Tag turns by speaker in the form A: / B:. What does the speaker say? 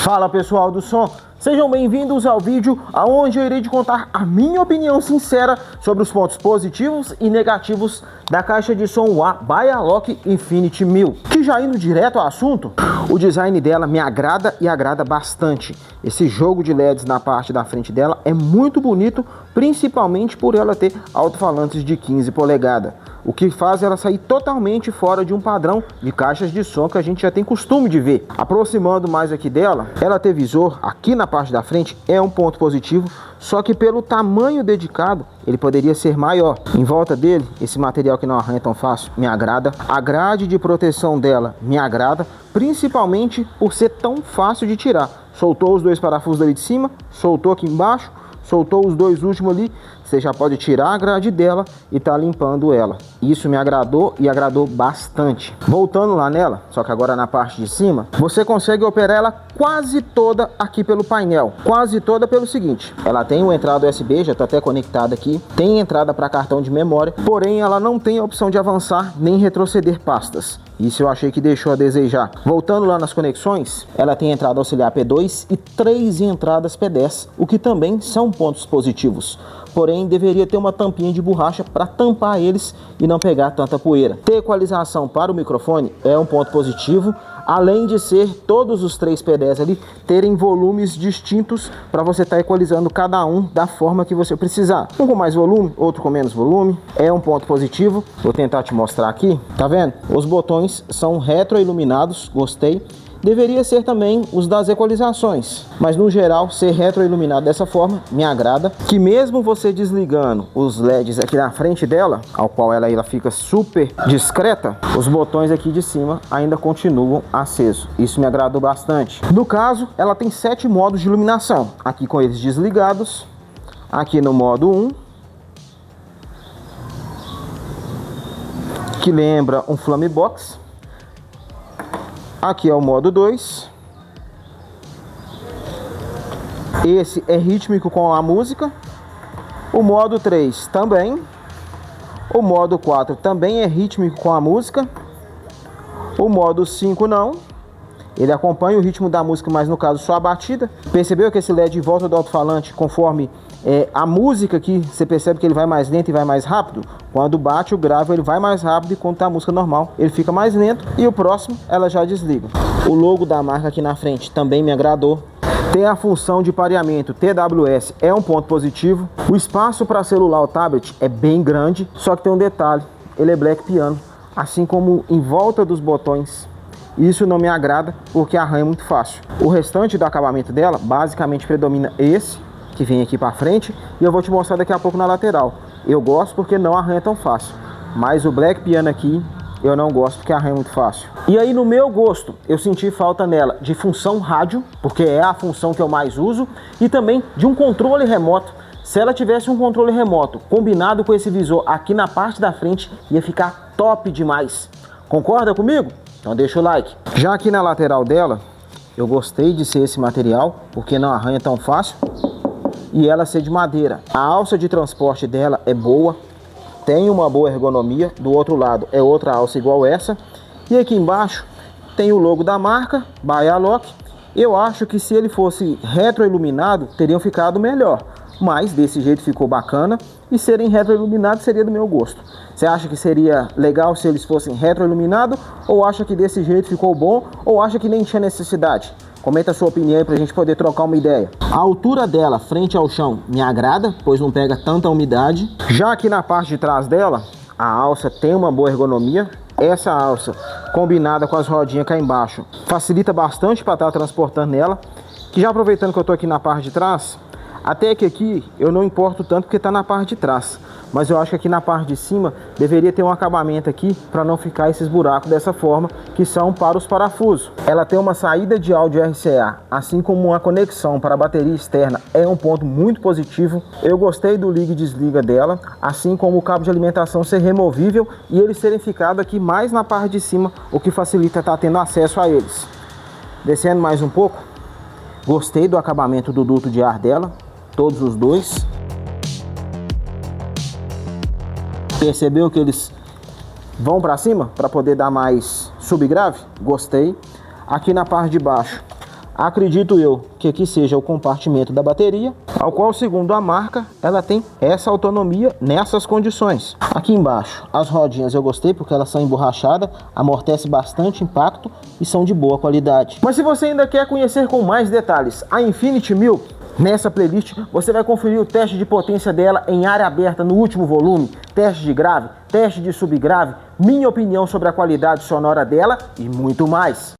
A: Fala pessoal do som, sejam bem-vindos ao vídeo onde eu irei te contar a minha opinião sincera sobre os pontos positivos e negativos da caixa de som Bialog Infinity 1000. Que já indo direto ao assunto, o design dela me agrada e agrada bastante. Esse jogo de LEDs na parte da frente dela é muito bonito, principalmente por ela ter alto-falantes de 15 polegadas. O que faz ela sair totalmente fora de um padrão de caixas de som que a gente já tem costume de ver. Aproximando mais aqui dela, ela ter visor aqui na parte da frente é um ponto positivo, só que pelo tamanho dedicado, ele poderia ser maior. Em volta dele, esse material que não arranha tão fácil, me agrada. A grade de proteção dela me agrada, principalmente por ser tão fácil de tirar. Soltou os dois parafusos ali de cima, soltou aqui embaixo, soltou os dois últimos ali, você já pode tirar a grade dela e tá limpando ela. Isso me agradou e agradou bastante. Voltando lá nela, só que agora na parte de cima, você consegue operar ela quase toda aqui pelo painel. Quase toda pelo seguinte, ela tem uma entrada USB, já tá até conectada aqui, tem entrada para cartão de memória, porém ela não tem a opção de avançar nem retroceder pastas. Isso eu achei que deixou a desejar. Voltando lá nas conexões, ela tem entrada auxiliar P2 e 3 entradas P10, o que também são pontos positivos. Porém, deveria ter uma tampinha de borracha para tampar eles e não pegar tanta poeira. Ter equalização para o microfone é um ponto positivo, além de ser todos os 3 P10 ali terem volumes distintos para você estar equalizando cada um da forma que você precisar. Um com mais volume, outro com menos volume, é um ponto positivo. Vou tentar te mostrar aqui, tá vendo? Os botões são retroiluminados, gostei. Deveria ser também os das equalizações, mas no geral ser retroiluminado dessa forma me agrada. Que mesmo você desligando os LEDs aqui na frente dela, ao qual ela fica super discreta, os botões aqui de cima ainda continuam acesos. Isso me agradou bastante. No caso, ela tem 7 modos de iluminação, aqui com eles desligados, aqui no modo 1, que lembra um Flame Box. Aqui é o modo 2. Esse é rítmico com a música. O modo 3 também. O modo 4 também é rítmico com a música. O modo 5 não. Ele acompanha o ritmo da música, mas no caso só a batida. Percebeu que esse LED volta do alto-falante conforme a música aqui, você percebe que ele vai mais lento e vai mais rápido? Quando bate o grave ele vai mais rápido e quando tá a música normal ele fica mais lento. E o próximo ela já desliga. O logo da marca aqui na frente também me agradou. Tem a função de pareamento TWS, é um ponto positivo. O espaço para celular ou tablet é bem grande, só que tem um detalhe, ele é Black Piano, assim como em volta dos botões. Isso não me agrada porque arranha muito fácil. O restante do acabamento dela basicamente predomina esse, que vem aqui para frente, e eu vou te mostrar daqui a pouco na lateral. Eu gosto porque não arranha tão fácil, mas o Black Piano aqui eu não gosto porque arranha muito fácil. E aí no meu gosto, eu senti falta nela de função rádio, porque é a função que eu mais uso, e também de um controle remoto. Se ela tivesse um controle remoto combinado com esse visor aqui na parte da frente, ia ficar top demais. Concorda comigo? Então deixa o like. Já aqui na lateral dela, eu gostei de ser esse material, porque não arranha tão fácil. E ela ser de madeira. A alça de transporte dela é boa, tem uma boa ergonomia. Do outro lado é outra alça igual essa. E aqui embaixo tem o logo da marca, Bialog. Eu acho que se ele fosse retroiluminado, teriam ficado melhor. Mas desse jeito ficou bacana. E serem retroiluminados seria do meu gosto. Você acha que seria legal se eles fossem retroiluminados? Ou acha que desse jeito ficou bom? Ou acha que nem tinha necessidade? Comenta a sua opinião aí pra gente poder trocar uma ideia. A altura dela frente ao chão me agrada, pois não pega tanta umidade. Já aqui na parte de trás dela, a alça tem uma boa ergonomia. Essa alça, combinada com as rodinhas cá embaixo, facilita bastante para estar transportando ela. Que já aproveitando que eu tô aqui na parte de trás, até que aqui eu não importo tanto porque tá na parte de trás. Mas eu acho que aqui na parte de cima deveria ter um acabamento aqui para não ficar esses buracos dessa forma, que são para os parafusos. Ela tem uma saída de áudio RCA, assim como uma conexão para a bateria externa, é um ponto muito positivo. Eu gostei do liga e desliga dela, assim como o cabo de alimentação ser removível e eles serem ficado aqui mais na parte de cima, o que facilita estar tendo acesso a eles. Descendo mais um pouco, gostei do acabamento do duto de ar dela, todos os dois. Percebeu que eles vão para cima para poder dar mais subgrave? Gostei. Aqui na parte de baixo, Acredito eu que aqui seja o compartimento da bateria, ao qual, segundo a marca, ela tem essa autonomia nessas condições. Aqui embaixo, as rodinhas eu gostei porque elas são emborrachadas, amortece bastante impacto e são de boa qualidade. Mas se você ainda quer conhecer com mais detalhes a Infinity 1000, nessa playlist você vai conferir o teste de potência dela em área aberta no último volume, teste de grave, teste de subgrave, minha opinião sobre a qualidade sonora dela e muito mais.